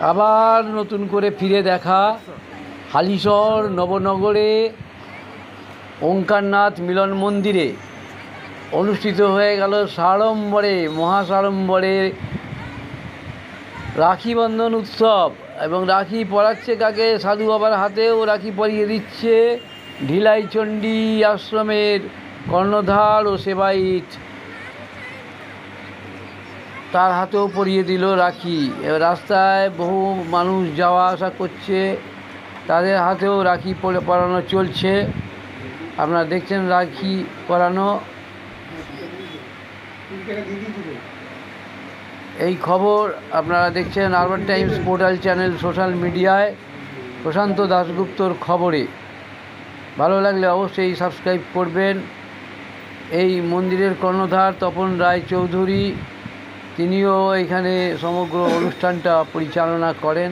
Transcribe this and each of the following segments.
আবার নতুন করে ফিরে দেখা হালিশহর নবনগরে ওঙ্কারনাথ মিলন মন্দিরে অনুষ্ঠিত হয়ে গেল সাড়ম্বরে মহাসাড়ম্বরে রাখি বন্ধন উৎসব। এবং রাখি পরাচ্ছে কাকে? সাধু বাবার হাতেও রাখি পরিয়ে দিচ্ছে ঢিলাইচণ্ডী আশ্রমের কর্ণধার ও সেবায়িত, তার হাতেও পরিয়ে দিল রাখি। এবার রাস্তায় বহু মানুষ যাওয়া আসা করছে, তাদের হাতেও রাখি পরানো চলছে। আপনারা দেখছেন রাখি পরানো। এই খবর আপনারা দেখছেন urban Times portal channel social মিডিয়ায় প্রশান্ত দাশগুপ্তর খবরে। ভালো লাগলে অবশ্যই সাবস্ক্রাইব করবেন। এই মন্দিরের কর্ণধার তপন রায় চৌধুরী, তিনিও এখানে সমগ্র অনুষ্ঠানটা পরিচালনা করেন।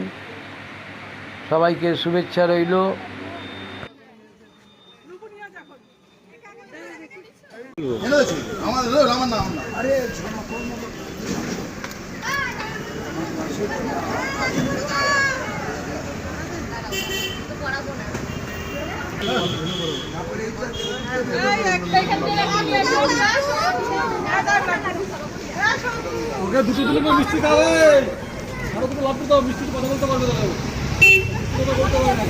সবাইকে শুভেচ্ছা রইল। ওকে দুটো দিলে মিষ্টি খাবে, আরো দুটো লাভ দাও, মিষ্টির কথা বলতে পারবে দাও, কথা বলতে পারবে না।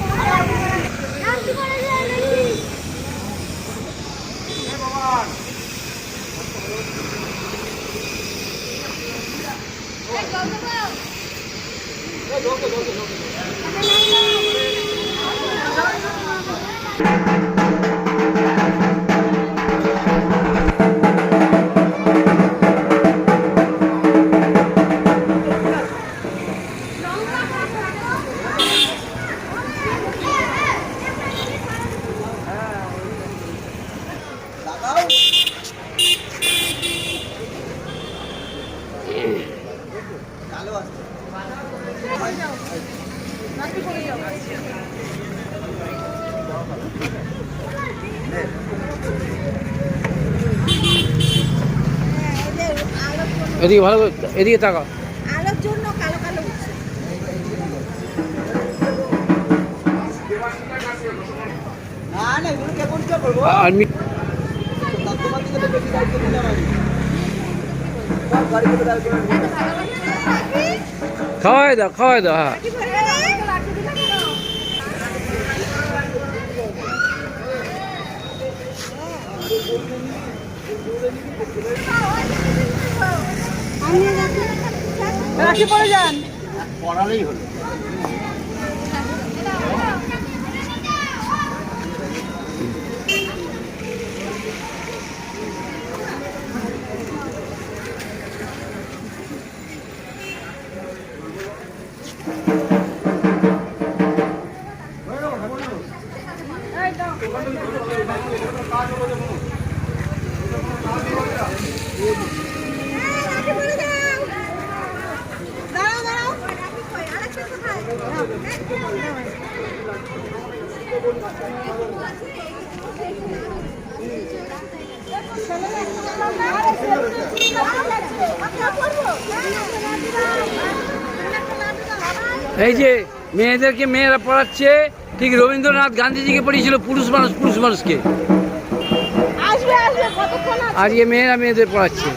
এদিকে ভালো করে, এদিকে তাকাও। আলোর জন্য কালো কালো হচ্ছে। খাওয়াই দাও, খাওয়াই দাও। হ্যাঁ, রাখি পরে যান, পড়ালেই হলো। এই যে মেয়েদেরকে মেয়েরা পড়াচ্ছে, ঠিক রবীন্দ্রনাথ গান্ধীজিকে পড়িয়েছিল পুরুষ মানুষকে। আজকে মেয়েরা মেয়েদের পড়াচ্ছে।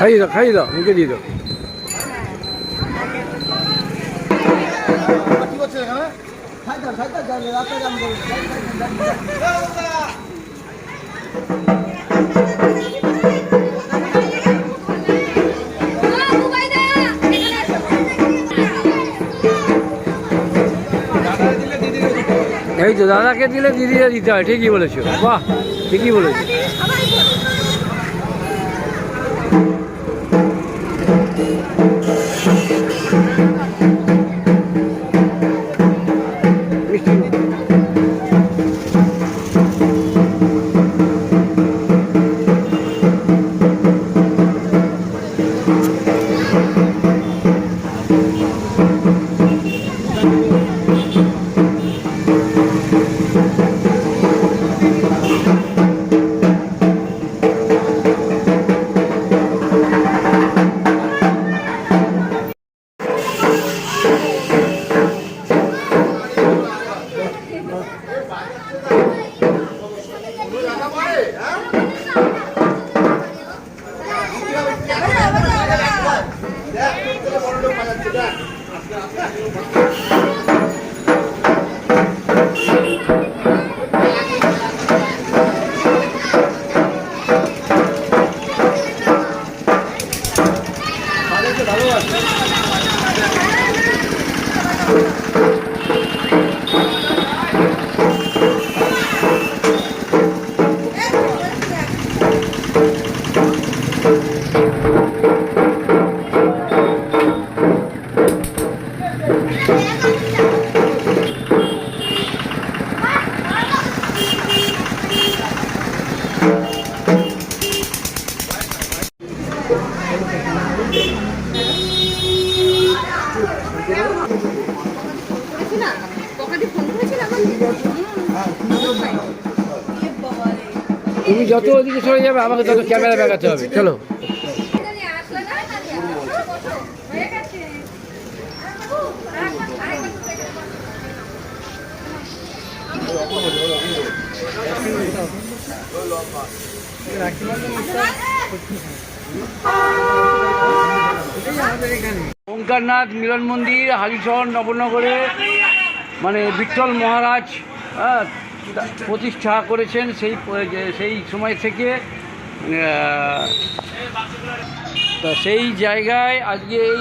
খাইয়ে দাও মুখে দিয়ে দাও। কি করছে এখানে? এই তো দাদাকে দিলে দিদিরা দিতে হয়, ঠিকই বলেছো, বাহ ঠিকই বলেছো। তুমি যত ওদিকে সরে যাবে আমাকে তত ক্যামেরা দেখাতে হবে। চলো ওঙ্কারনাথ মিলন মন্দির হালিশহর নবনগরে, মানে বিঠ্ঠল মহারাজ প্রতিষ্ঠা করেছেন। সেই সময় থেকে সেই জায়গায় আজকে এই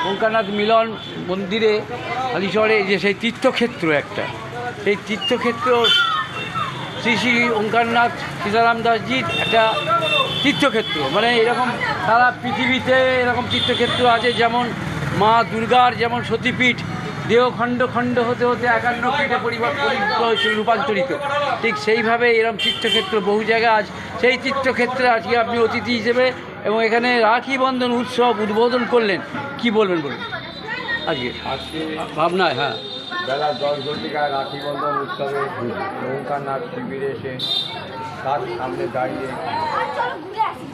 ওঙ্কারনাথ মিলন মন্দিরে হালিশহরে যে সেই তীর্থক্ষেত্র একটা, সেই তীর্থক্ষেত্র শ্রী শ্রী ওঙ্কারনাথ সীতারাম দাসজির একটা তীর্থক্ষেত্র। মানে এরকম সারা পৃথিবীতে এরকম তীর্থক্ষেত্র আছে, যেমন মা দুর্গার যেমন সতীপীঠ দেহ খণ্ড খণ্ড হতে হতে 51 পীঠে রূপান্তরিত, ঠিক সেইভাবে এরকম তীর্থক্ষেত্র বহু জায়গায় আছে। সেই তীর্থক্ষেত্রে আজকে আপনি অতিথি হিসেবে এবং এখানে রাখি বন্ধন উৎসব উদ্বোধন করলেন, কি বলবেন বলুন আজকে ভাবনায়? হ্যাঁ, বেলা 10 ঘটিকায় রাখি বন্ধন উৎসবে ওঙ্কারনাথ শিবিরে এসে তার সামনে দাঁড়িয়ে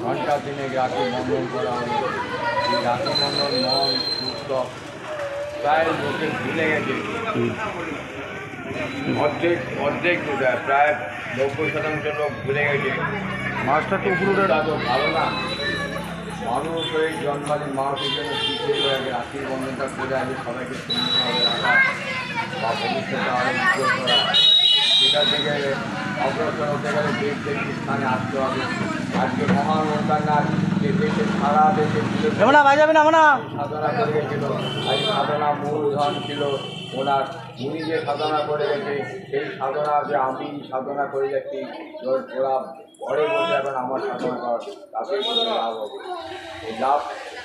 ঘণ্টা দিনে রাখি বন্ধন করা হলো। এই রাখি বন্ধন মহন উৎসব প্রায় লোকে ভুলে গেছে, অর্ধেক প্রায় 90% লোক ভুলে গেছে। মাছটা তো উপরে ভালো না, মানুষ হয়ে জন্মালে মানুষের জন্য শিখে আগে রাখির বন্ধনটা করে আগে সবাইকে সুন্দরভাবে রাখা বা ভবিষ্যতে আরও উজ্জ্বল করা, সেটা থেকে অগ্রসর হতে গেলে দেশ দেশি স্থানে আসতে হবে। আজকে মহান ওঙ্কারনাথ যে দেশে সারা দেশে সাধনা করে গেছিল, এই সাধনা মূলধন ছিল ওনার। উনি যে সাধনা করে গেছে সেই সাধনা যে আমি সাধনা করে যাচ্ছি, ওরা পরে বলছে এখন আমার সাধনা কর, তাতে লাভ হবে। এই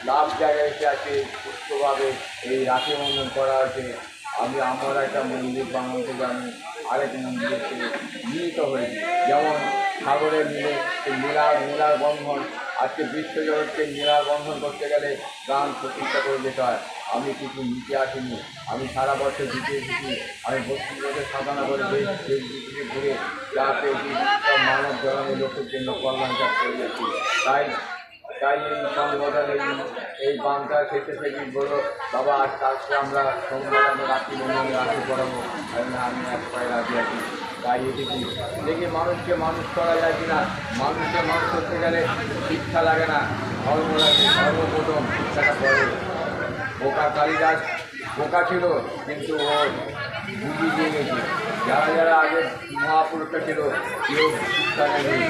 লাভ জায়গায় এসে আছে সুস্থভাবে এই রাখি বন্ধন করা হয়েছে। আমার একটা মন্দির বানানো থেকে আমি আরেক মন্দিরের থেকে মিলিত হয়েছি। যেমন সাগরে মিলে এই নীলার বন্ধন, আজকে বিশ্বজগৎকে নীলার বন্ধন করতে গেলে গান প্রতিষ্ঠা করে যেতে হয়। আমি কিছু নিতে আসিনি, আমি সারা বছর দিতে এসেছি। আমি 32 বছর সাধনা করে দেশ বিদেশে ঘুরে যাতে সব মানব জগতের লোকের জন্য কল্যাণ কাজ করে যাচ্ছি। তাই এই সংগঠন এই বাংলা শেষে থেকে বললো, বাবা আজকে আমরা সোমবার রাখি বন্ধনে রাখি পড়াবো। আমি এক পায়ে রাজি আছি। তাই এসেছি দেখি মানুষকে মানুষ করা যায় কিনা। মানুষকে মানুষ করতে গেলে শিক্ষা লাগে না, ধর্ম লাগে। সর্বপ্রথম শিক্ষাটা করে। বোকা কালিদাস বোকা ছিল, কিন্তু ও বুঝিয়ে দিয়ে গেছে। যারা যারা আগে মহাপুরুষটা ছিল কেউ শিক্ষা নেই,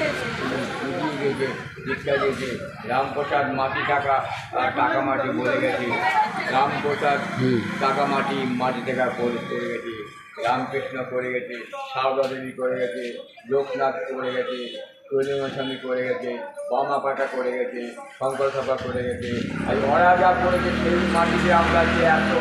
বুঝিয়ে গেছে, শিক্ষা দিয়েছে। রামপ্রসাদ মাটি টাকা আর টাকা মাটি বলে গেছে। রামপ্রসাদ টাকা মাটি মাটি টাকা করে গেছে। রামকৃষ্ণ করে গেছে, সারদা দেবী করে গেছে, লোকনাথ করে গেছে, কৈলাসস্বামী করে গেছে, বামা পাটা করে গেছে, শঙ্কর সভা করে গেছে। আর ওরা যা করেছে সেই মাটিতে আমরা যে এত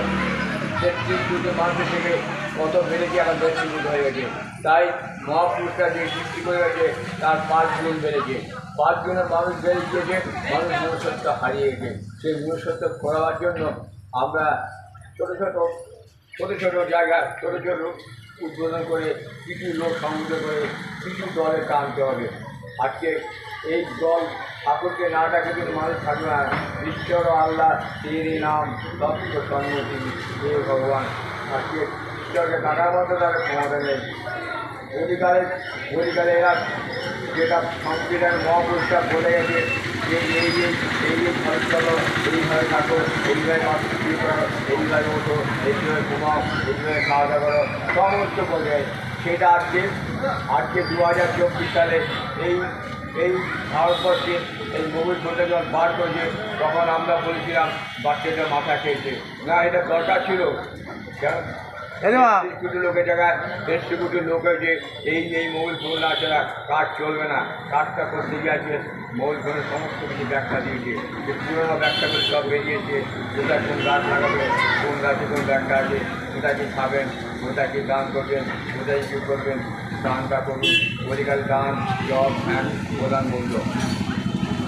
৩৩ কোটি মানুষের থেকে কত বেড়েছে, এখন ৩০ কোটি হয়ে গেছে। তাই মহাপুরুষরা যে সৃষ্টি করে গেছে তার ৫ গুণ বেড়েছে। ৫ গুণের মানুষ বেড়ে গিয়েছে, মানুষ মনুষ্যত্ব হারিয়ে গেছে। সেই মনুষ্যত্ব করার জন্য আমরা ছোটো ছোটো জায়গায় ছোটো ছোটো উদ্বোধন করে কিছু লোক সংগ্রহ করে কিছু দলে টানতে হবে। আজকে এই দল ঠাকুরকে না ডাকে কিন্তু মানুষ থাকবে না। ঈশ্বর ও আল্লাহ তেরি নাম তত্ত্ব সন্ন্যতি হে ভগবান। আজকে ঈশ্বরকে ডাকার মতো তার ক্ষমতা নেই। অধিকারে এরা যেটা সংবিধান মহাপুরুষরা বলে গেছে যে এই ঘর চলো, এইভাবে থাকো, এইভাবে মাতৃ করো, এইভাবে ওঠো, এইভাবে ঘুমাও, এইভাবে খাওয়া দাওয়া করো, সমস্ত বলে সেটা আজকে 2024 সালে এই ভারতবর্ষে এই মোবাইল ফোনটা যখন বার করেছে তখন আমরা বলেছিলাম বাচ্চাটা মাথা খেয়েছে। না, এটা দরকার ছিল। কোটি লোকের জায়গায় 150 কোটি লোক হয়েছে। এই মোবাইল ফোন আছে না, কাজ চলবে না। কাজটা করতে গিয়ে আছে মোবাইল ফোনের সমস্ত কিছু ব্যাখ্যা দিয়েছে, যে পুরোনো ব্যাখ্যাগুলো সব বেরিয়েছে। কোথায় কোন গাছ লাগাবে, কোন গাছে কোন ব্যাখ্যা আছে, কোথায় কী খাবেন, কোথায় কী দান করবেন, কোথায় কী করবেন, দানটা করুন। অধিকার দান, জব, ফ্যান প্রধান মূল্য।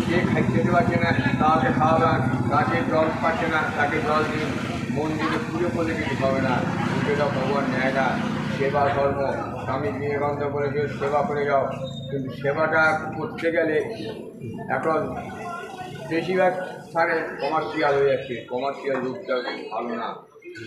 যে খেতে পারছে না তাকে খাওয়াবেন, তাকে জল পাচ্ছে না তাকে জল দিন। মন্দিরে পুজো করলে কিছু হবে না, পুজোটা ভগবান নেয় না। সেবা ধর্ম, স্বামী বিবেকানন্দ বলেছে সেবা করে যাও। কিন্তু সেবাটা করতে গেলে এখন বেশিরভাগ স্থানে কমার্শিয়াল হয়ে যাচ্ছে। কমার্শিয়াল রূপটা ভালো না।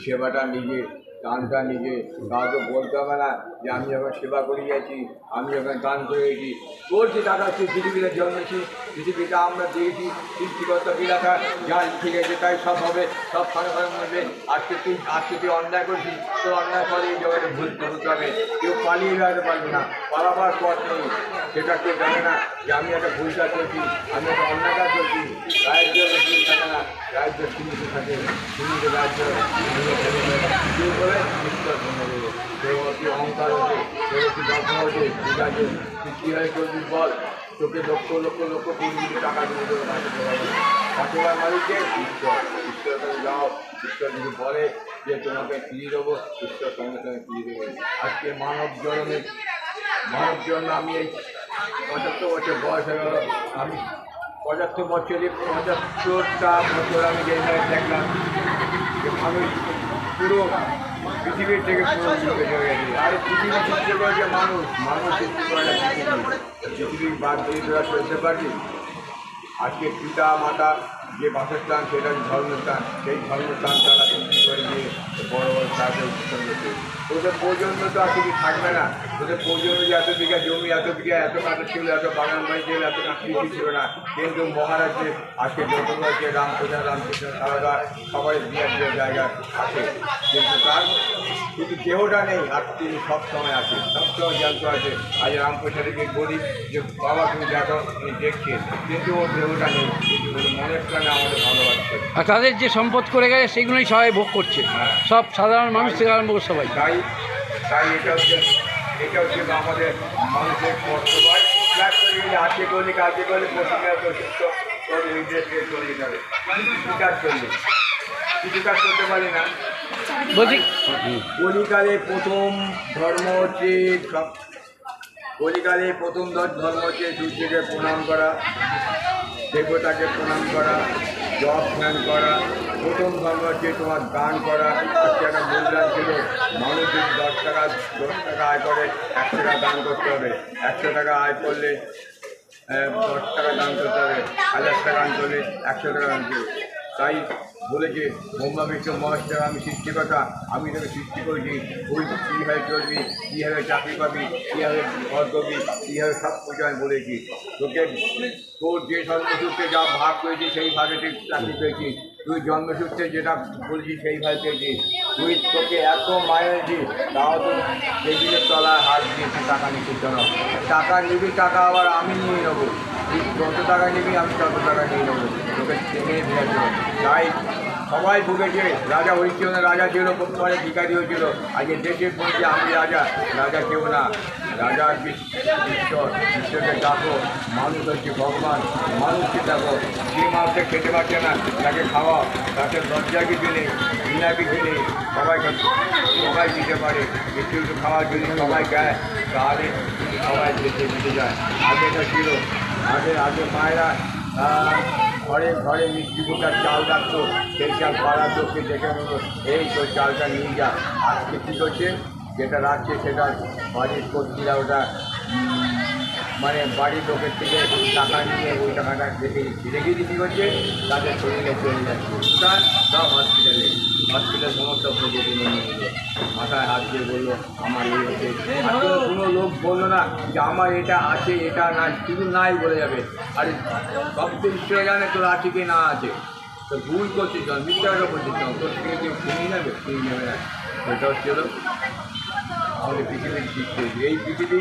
সেবাটা নিজে, দানটা নিজে। কাউকে বলতে হবে না যে আমি যখন সেবা করে গেছি, আমি যখন দান করে গেছি। বলছি দাদা তুই পৃথিবীতে জন্মেছি, পৃথিবীটা আমরা দিয়েছি, সৃষ্টিকর্তা বিরাটা যা ঠিক আছে তাই সব হবে, সব ফাঁড়ের মধ্যে। আজকে তুই অন্যায় করছিস, তোর অন্যায় ফলে এই জগতে ভুলতে হবে। কেউ পালিয়ে বেড়াতে পারবে না, পালাবার পথ নেই। সেটা কেউ জানে না যে আমি একটা ভুল কাজ করছি, আমি একটা অন্যায় কাজ করছি। রাজ্য ভুল থাকে না, রাজ্য সীমিত থাকে, সীমিত রাজ্য কেউ বলে ঈশ্বর ভেঙে দেবে। কেউ অতি অহংকার হচ্ছে, কেউ অতি দক্ষ হচ্ছে। ঠিক আছে, তুই কীভাবে করবি বল। তোকে লক্ষ লক্ষ লক্ষ কোটি টাকা দিয়ে দেবে, পাঠিবার মালিককে ঈশ্বর। ঈশ্বর তুমি যাও, ঈশ্বর যদি বলে যে তোমাকে ফিরিয়ে দেবো, ঈশ্বর সঙ্গে সঙ্গে ফিরিয়ে দেবে। আজকে মানব জন্য আমি এই 75 বছর বয়স হয়ে গেল। আমি 75 বছরে 75টা বছর আমি যে দেখলাম যে মানুষ পুরো পৃথিবীর থেকে পুরো সৃষ্টি হয়ে গেছে। আর পৃথিবী সৃষ্টি করেছে মানুষ সৃষ্টি করে পৃথিবীর বাদ দিয়ে তোরা চলতে পারবি। আজকে পিতা মাতা যে বাসস্থান সেটা ধর্মস্থান, সেই ধর্মস্থান তারা সৃষ্টি করে দিয়ে বড় বড় সাহায্য অনুষ্ঠান করছে। ওদের প্রজন্ম তো আর কিছু থাকবে না। ওদের প্রজন্ম যে এত বিঘা জমি, এত বিঘা এত কাঠা ছিল, এত বাগান বাড়ি ছিল, এত কৃষি ছিল না। কিন্তু মহারাজ্যে আজকে যত রয়েছে রামপ্রসাদ, রামকৃষ্ণ, সারদা সবাই বিয়ের জায়গা আছে। কিন্তু তার শুধু দেহটা নেই, আর তিনি সবসময় আছে, সবসময় জ্ঞান্ত আছে। আজ রামপ্রসাদকে বলি যে বাবা তুমি দেখো, তুমি দেখছে, কিন্তু ওর দেহটা নেই, কিন্তু মনের প্রাণে আমাদের ভালোবাসছে। আর তাদের যে সম্পদ করে গেছে সেগুলোই সবাই ভোগ করছে, সব সাধারণ মানুষ থেকে আরম্ভ করে সবাই। তাই এটা হচ্ছে আমাদের মানুষের কর্তব্য। ফ্ল্যাট করে গেলে আজকে করলে কাজে করলে প্রতিকার প্রশিষ্ট করে দেশকে চলে যাবে। কিছু কাজ করতে পারি না। বলছি কলিকালে প্রথম ধর্ম হচ্ছে সূর্যকে প্রণাম করা, দেবতাকে প্রণাম করা, জপ ধ্যান করা। প্রথম ধর্ম হচ্ছে তোমার দান করা। আজকে একটা মূল্যায়ন ছিল, মানুষ যদি 10 টাকা আয় করে 1 টাকা দান করতে হবে। 100 টাকা আয় করলে 10 টাকা দান করতে হবে। 1000 টাকা দান করলে 100 টাকা দান করবে। তাই বলেছে ব্রহ্মা বিষ্ণু মহেশ্বর আমি সৃষ্টিকর্তা, আমি তোকে সৃষ্টি করেছি, তুই কীভাবে চলবি, কীভাবে চাকরি পাবি, কীভাবে ঘর করবি, কীভাবে সব কিছু আমি বলেছি। তোকে তোর যে জন্মসূত্রে যা ভাগ পেয়েছি সেই ভাগে তুই চাকরি পেয়েছিস, তুই জন্মসূত্রে যেটা বলেছিস সেই ভাগে পেয়েছিস, তুই তোকে এত মায়েছি তাও তো টেবিলের তলায় হাত দিয়েছি টাকা নিচ্ছিস কেন? টাকা নিবি, টাকা আবার আমি নিয়ে নেবো, তুই যত টাকা নিবি আমি তত টাকা নিয়ে নেবো, তোকে টেনে ফেলেছ। তাই সবাই ভুগেছে, রাজা হরিশ্চন্দ্র রাজা ছিল, পরে ভিখারি হয়েছিল, আজকে দেশে বলছে আমি রাজা, রাজা কেউ না, রাজা ঈশ্বরকে ডাকো, মানুষ হচ্ছে ভগবান, মানুষকে ডাকো, যে মানুষকে খেতে পারছে না তাকে খাওয়া, তাকে লজ্জা কিছু নেই, ঘৃণা কিছু নেই, সবাই দিতে পারে, একটু একটু খাওয়ার জন্য সবাই দেয়, তাহলে সবাই দিতে যায়। আগে এটা ছিল, আগে মায়েরা ঘরে ঘরে মিষ্টি কুটার চাল রাখতো, সেই চাল পাড়ার লোককে দেখে নেবো, এই তো চালটা নিয়ে যা। আজকে কী করছে, যেটা রাখছে সেটা বাড়ির কর্মীরা ওটা মানে বাড়ির লোকের থেকে টাকা নিয়ে ওই টাকাটা রেখে দিতে করছে, তাদের শরীরে চলে যাচ্ছে, সুতরাং সব হসপিটাল সমস্ত প্রযুক্তি নিয়ে নিল, মাথায় হাত দিয়ে বললো আমার এই হচ্ছে। কোনো লোক বললো না যে আমার এটা আছে এটা নাই, শুধু নাই বলে যাবে, আর সব তো ঈশ্বর জানে তোর আছে কি না আছে, তো ভুল করছিস যখন মিথ্যাটা বলছিস তখন তোর থেকে কেউ কিনে নেবে না। সেটা হচ্ছে আমাদের পৃথিবীর সৃষ্টি হয়েছে, এই পৃথিবী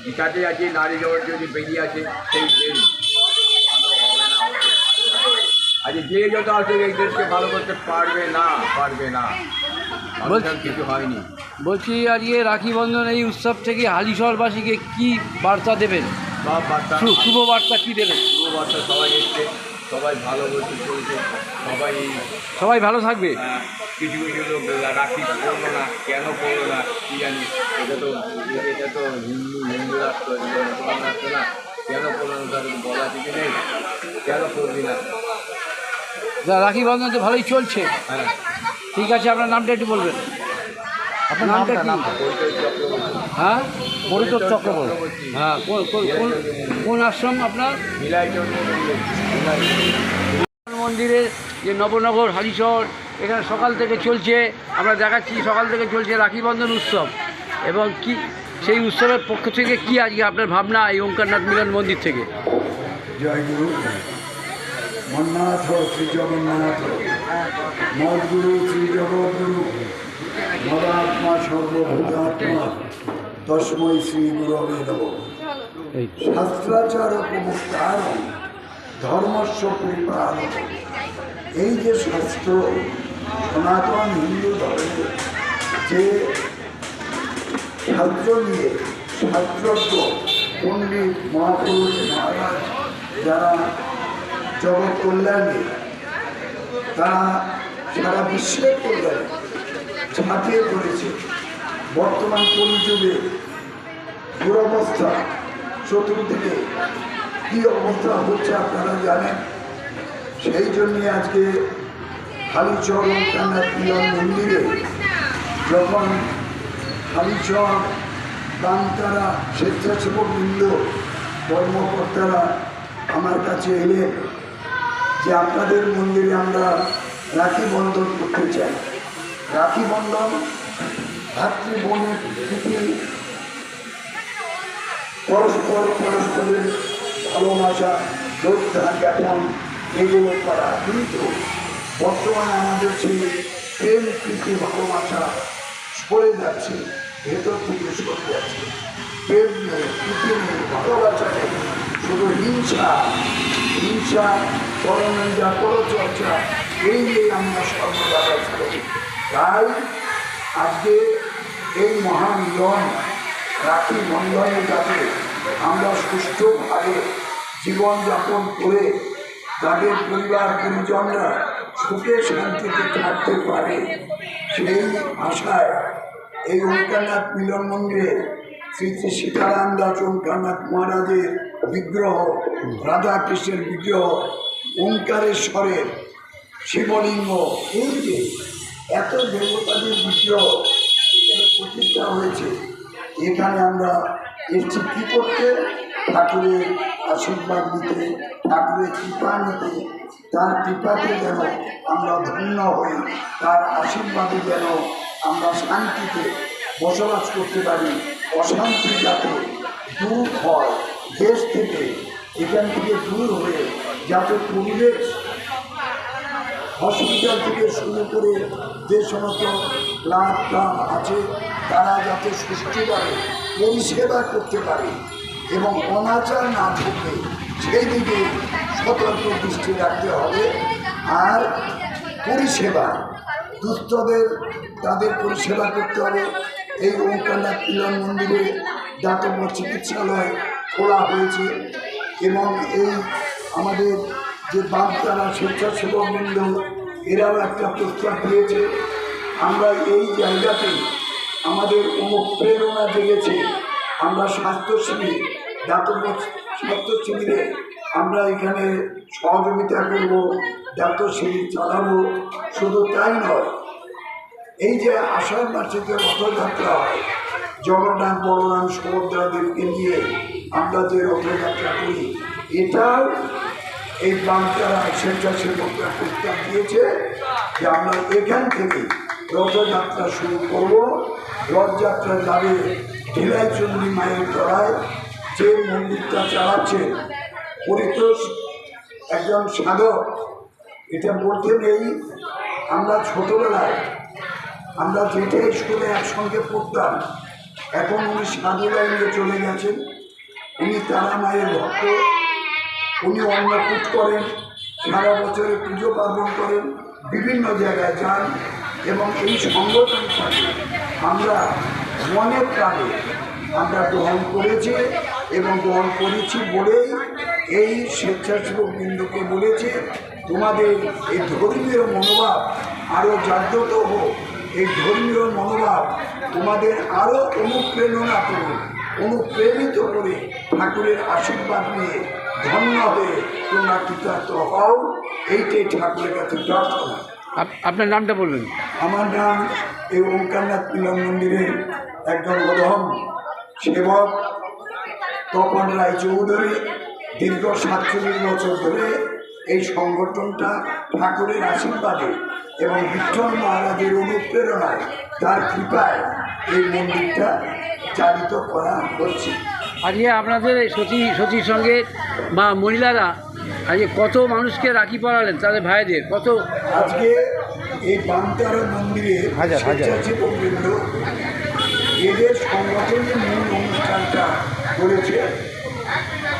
গীতাতে আছে নারী জগৎ যদি বেরিয়ে আছে সেই দেশ ভালো হবে না। আজকে যে যত আসে এই দেশকে ভালো করতে পারবে না মানুষের কিছু হয়নি। বলছি আর রাখি বন্ধন এই উৎসব থেকে হালিশহরবাসীকে কি বার্তা দেবেন? সব বার্তা শুভ বার্তা কী দেবেন? শুভ বার্তা সবাই এসছে, সবাই ভালো বলতে চলছে, সবাই ভালো থাকবে। কিছু কিছু লোক রাখি করলো না, কেন করলো না কী জানি, এটা তো হিন্দু রাষ্ট্র, মুসলমান রাষ্ট্র না, কেন করলো না তাদের বলা কিছু নেই, কেন করবি না। রাখি বন্ধন তো ভালোই চলছে। হ্যাঁ, ঠিক আছে, আপনার নামটা একটু বলবেন। আপনার নামটা কি? হ্যাঁ, পরিতোষ চক্রবর্তী। হ্যাঁ, কোন আশ্রম আপনার? মন্দিরের যে নবনগর হালিশহর, এখানে সকাল থেকে চলছে, আমরা দেখাচ্ছি সকাল থেকে চলছে রাখি বন্ধন উৎসব, এবং কি সেই উৎসবের পক্ষ থেকে কি আজকে আপনার ভাবনা এই ওঙ্কারনাথ মিলন মন্দির থেকে? জয় গুরু মন্নাথ শ্রী জগন্নাথ, মদগুরু শ্রী জগদ্গুরু, মদাত্মা সর্বভূতাত্মা, তস্মৈ শ্রী গুরবে নমঃ। শাস্ত্রাচার প্রবক্তার ধর্মস্ব পরিপালন, এই যে শাস্ত্র সনাতন হিন্দু ধর্মের যে শাস্ত্র নিয়ে শাস্ত্রজ্ঞ পণ্ডিত মহাপুরুষ মহারাজ যারা জগৎ কল্যাণে, তারা সারা বিশ্বের কল্যাণে ঝাঁপিয়ে পড়েছে। বর্তমান কলিযুগে দুরবস্থা, চতুর্দিকে কী অবস্থা হচ্ছে আপনারা জানেন। সেই জন্যে আজকে হালিশহর ওঙ্কারনাথ মিলন মন্দিরে যখন হালিশহর বান্তারা স্বেচ্ছাসেবকবৃন্দ কর্মকর্তারা আমার কাছে এলেন যে আপনাদের মন্দিরে আমরা রাখি বন্ধন করতে চাই। রাখি বন্ধন ভাতৃ-বোনের প্রীতি, পরস্পরের ভালোবাসা, শ্রদ্ধা জ্ঞাপন এগুলো করা, কিন্তু বর্তমানে আমাদের সেই প্রেম প্রীতি ভালোবাসা সরে যাচ্ছে, ভেতর থেকে সরে যাচ্ছে। প্রেম নেই, প্রীতি নেই, ভালোবাসা নেই, শুধু হিংসা পরনিন্দা পরচর্চা, এই নিয়ে আমরা সর্বদা ব্যস্ত। তাই আজকে এই মহামিলন রাখি বন্ধনে যাতে আমরা সুষ্ঠুভাবে জীবনযাপন করে তাদের পরিবার পরিজনরা সুখে শান্তিতে থাকতে পারে, সেই আশায় এই ওঙ্কারনাথ মিলন মন্দিরে শ্রী শ্রী সীতারাম দাস ওঙ্কারনাথ মহারাজের বিগ্রহ, রাধাকৃষ্ণের বিগ্রহ, ওঙ্কারেশ্বরের শিবলিঙ্গ, এই যে এত দেবতাদের বিগ্রহ প্রতিষ্ঠা হয়েছে, এখানে আমরা এসেছি কী করতে? ঠাকুরের আশীর্বাদ নিতে, ঠাকুরের কৃপা নিতে, তার কৃপাতে যেন আমরা ধন্য হই, তার আশীর্বাদে যেন আমরা শান্তিতে বসবাস করতে পারি, অশান্তি যাতে দূর হয় দেশ থেকে, এখান থেকে দূর হয়ে যাতে পরিবেশ হসপিটাল থেকে শুরু করে যে সমস্ত ক্লাব আছে তারা যাতে সুষ্ঠুভাবে পরিষেবা করতে পারে এবং অনাচার না থাকে সেই দিকে সতর্ক দৃষ্টি রাখতে হবে। আর পরিষেবা দুস্থদের তাদের পরিষেবা করতে হবে। এই ওঙ্কারনাথ মিলন মন্দিরে দাতব্য চিকিৎসালয় খোলা হয়েছে এবং এই আমাদের যে বাগদারা স্বেচ্ছাসেবকবৃন্দ এরাও একটা প্রস্তাব দিয়েছে। আমরা এই জায়গাতে আমাদের অনুপ্রেরণা জেগেছে, আমরা স্বাস্থ্য শিবির দাতব্য স্বাস্থ্য শিবিরে আমরা এখানে সহযোগিতা করব, দাতব্য শিবির চালাবো। শুধু তাই নয়, এই যে আষাঢ় মাসে যে রথযাত্রা হয়, জগন্নাথ বলরাম সুভদ্রাদেরকে নিয়ে আমরা যে রথযাত্রা করি, এটাও এই বাগদারা স্বেচ্ছাসেবকরা প্রস্তাব দিয়েছে যে আমরা এখান থেকে রথযাত্রা শুরু করব। রথযাত্রা যাবে ঢিলাইচন্ডী মায়ের তলায়, যে মন্দিরটা চালাচ্ছে পরিতোষ একজন সাধক। এটা বলতে নেই, আমরা ছোটোবেলায় আমরা যেটা স্কুলে একসঙ্গে পড়তাম, এখন উনি সাধু লাইনে চলে গেছেন। উনি তারা মায়ের ভক্ত, উনি অন্নকূট করেন, সারা বছরে পুজো পার্বণ করেন, বিভিন্ন জায়গায় যান এবং এই সংগঠনটাকে আমরা মনে প্রাণে আমরা গ্রহণ করেছি এবং গ্রহণ করেছি বলেই এই স্বেচ্ছাসেবক বৃন্দকে বলেছে তোমাদের এই ধর্মীয় মনোভাব আরও জাগ্রত হোক, এই ধর্মীয় মনোভাব তোমাদের আরও অনুপ্রেরণা করুন, অনুপ্রেরিত করে ঠাকুরের আশীর্বাদ নিয়ে ধন্য হয়ে তোমরা কৃতার্থ হও, এইটাই ঠাকুরের কাছে প্রার্থনা। আপনার নামটা বলবেন? আমার নাম এই ওঙ্কারনাথ মিলন মন্দিরের একজন প্রধান সেবক তপন রায়চৌধুরী। দীর্ঘ 47 বছর ধরে এই সংগঠনটা ঠাকুরের আশীর্বাদে এবং বিঠ্ঠল মহারাজের অনুপ্রেরণায় তার কৃপায় এই মন্দিরটা চালিত করা হচ্ছে। আজকে আপনাদের সচির সঙ্গে বা মহিলারা আজকে কত মানুষকে রাখি পরালেন, তাদের ভাইদের কত? আজকে এই বাগদারা মন্দিরে স্বেচ্ছাসেবকবৃন্দ এদের সংগঠনের মূল অনুষ্ঠানটা করেছে।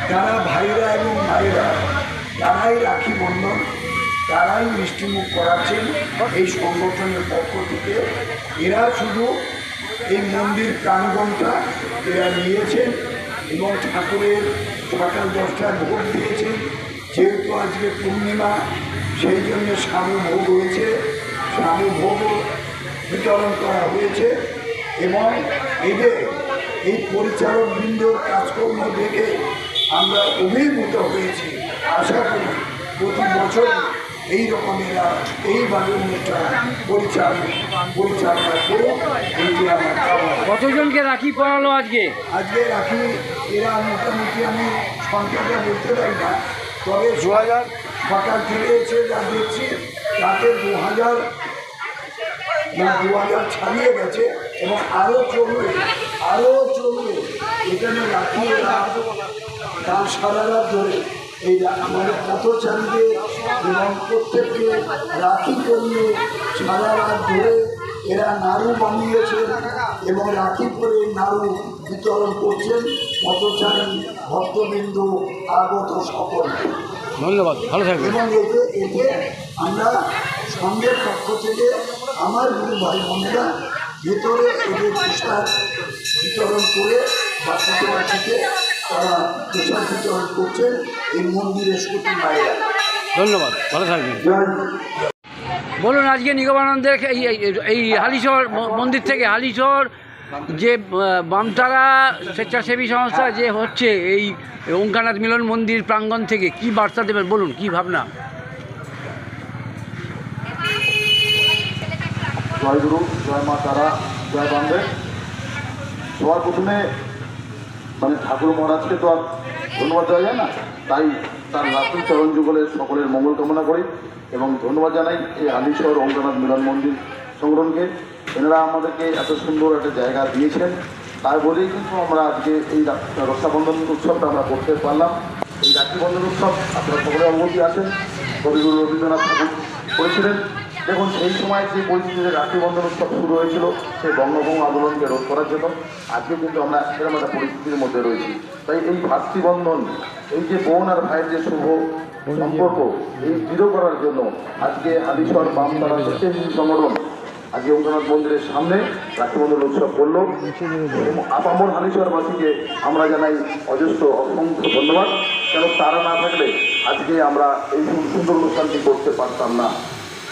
যারা ভাইরা এবং মায়েরা তারাই রাখি বন্ধন, তারাই মিষ্টিমুখ করাচ্ছেন এই সংগঠনের পক্ষ থেকে। এরা শুধু এই মন্দির প্রাঙ্গণটা এরা নিয়েছেন এবং ঠাকুরের সকাল 10টায় ভোগ দিয়েছেন। যেহেতু আজকে পূর্ণিমা, সেই জন্য শামু ভোগ হয়েছে, শামু ভোগও বিতরণ করা হয়েছে এবং এদের এই পরিচালকবৃন্দর কাজকর্ম দেখে আমরা অভিভূত হয়েছি। আশা করি প্রতি বছর এই রকমেরা এইভাবে অনুষ্ঠান পরিচালনা করুন, এইটি আমার কামনা। কতজনকে রাখি পরালো আজকে? আজকে রাখি এরা মোটামুটি আমি সংখ্যাটা বলতে পারি না, তবে 2000 সকাল থেকে এসে যা দেখছি তাতে 2000 ছাড়িয়ে গেছে এবং আরও চলবে। এখানে রাখি তার সারা রাত ধরে এই আমাদের পথচারীদের এবং প্রত্যেককে রাখি করলে সারা রাত ধরে এরা নাড়ু বানিয়েছেন এবং রাখি করে নাড়ু বিতরণ করছেন পথচারী ভক্তবৃন্দ আগত সকল। ধন্যবাদ, ভালো থাকবেন। এবং এতে আমরা সঙ্গের পক্ষ থেকে আমার গুরু ভাই বোনেরা ভেতরে এদের প্রসাদ বিতরণ করে বা সতরা থেকে তারা প্রসাদ বিতরণ করছেন এই মন্দিরের সতী মায়েরা। ধন্যবাদ, ভালো থাকবেন। বলুন, আজকে নিগমানন্দের এই হালিশহর মন্দির থেকে হালিশহর যে বামতারা স্বেচ্ছাসেবী সংস্থা যে হচ্ছে এই ওঙ্কারনাথ মিলন মন্দির প্রাঙ্গণ থেকে কি বার্তা দেবেন বলুন, কি ভাবনা? জয় গুরু, জয় মা তারা, জয় বান্ধব। সবার প্রথমে মানে ঠাকুর মহারাজকে তো আর ধন্যবাদ দেওয়া যায় না, তাই তার নাতুন চরণ যুগলের সকলের মঙ্গল কামনা করি এবং ধন্যবাদ জানাই এই হালিশহর অঙ্গনাথ মিলন মন্দির সংগঠনকে। এনারা আমাদেরকে এত সুন্দর একটা জায়গা দিয়েছেন, তাই বলেই কিন্তু আমরা আজকে এই রক্ষাবন্ধন উৎসবটা আমরা করতে পারলাম। এই রাখিবন্ধন উৎসব আপনারা সকলে অবগতি আছেন, কবিগুরু রবীন্দ্রনাথ ঠাকুর করেছিলেন। দেখুন সেই সময় যে পরিস্থিতিতে রাখিবন্ধন উৎসব শুরু হয়েছিল সেই বঙ্গভঙ্গ আন্দোলনকে রোধ করার জন্য, আজকে কিন্তু আমরা এরকম একটা পরিস্থিতির মধ্যে রয়েছি। তাই এই ভাতৃবন্ধন, এই যে বোন আর ভাইয়ের যে শুভ সম্পর্ক, এই দৃঢ় করার জন্য আজকে হালিশহর বামতারা স্বেচ্ছাসেবী সংগঠন আজকে অঙ্গনাথ মন্দিরের সামনে রাখিবন্ধন উৎসব করলো। আপামর হালিশহরবাসীকে আমরা জানাই অজস্র অসংখ্য ধন্যবাদ, কেন তারা না থাকলে আজকে আমরা এই সুন্দর অনুষ্ঠানটি করতে পারতাম না।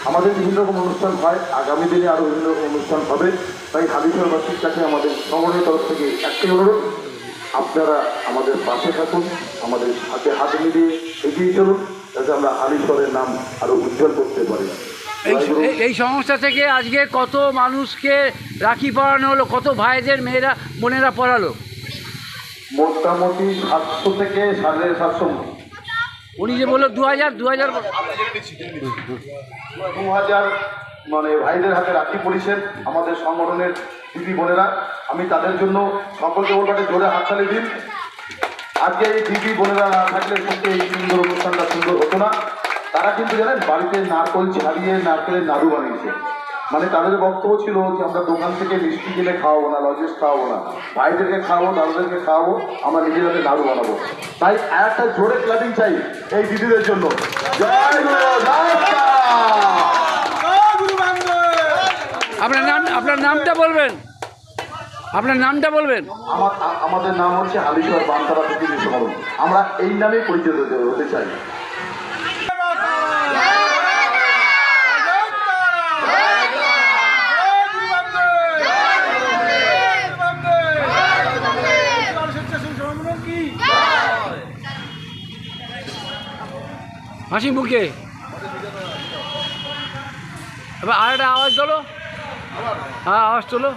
আমাদের বিভিন্ন রকম অনুষ্ঠান হয়, আগামী দিনে আরও বিভিন্ন রকম অনুষ্ঠান হবে। তাই হালিশহরবাসীর কাছে আমাদের সংগঠনের তরফ থেকে একটাই অনুরোধ, আপনারা আমাদের পাশে থাকুন, আমাদের হাতে হাত মিলিয়ে এগিয়ে চলুন, যাতে আমরা হালিশহরের নাম আরও উজ্জ্বল করতে পারি। এই সংস্থা থেকে আজকে কত মানুষকে রাখি পরানো হলো, কত ভাইদের মেয়েরা বোনেরা পরালো? মোটামুটি 700 থেকে 750। উনি যে বললো 2000 মানে ভাইদের হাতে রাখি পরিছেন আমাদের সংগঠনের দিদি বোনেরা। আমি তাদের জন্য সকলকে বলবো জোরে হাততালি দিন। আজকে এই দিদি বোনেরা না থাকলে সত্যি এই সুন্দর অনুষ্ঠানটা সুন্দর হতো না। তারা কিন্তু জানেন বাড়িতে নারকল ছাড়িয়ে নারকেলের নাড়ু বানিয়েছে। মানে তাদের বক্তব্য ছিল যে আমরা দোকান থেকে মিষ্টি কিনে খাওয়াবো না, লজেস খাওয়াবো না, ভাইদেরকে খাওয়াবো, দাদাদেরকে খাওয়াবো, আমরা নিজেরাতে নাড়ু বানাবো। তাই একটা জোরে ক্লাপিং চাই এই দিদিদের জন্য। জয় গুরু, জয় মা। আপনার নামটা বলবেন, আপনার নামটা বলবেন। আমাদের নাম হচ্ছে হালিশহর বামতারা থেকে বিশ্বকরণ। আমরা এই নামেই পরিচিত হতে চাই। হাসি মুখে এবার আর একটা আওয়াজ তোলো, হ্যাঁ আওয়াজ তোলো।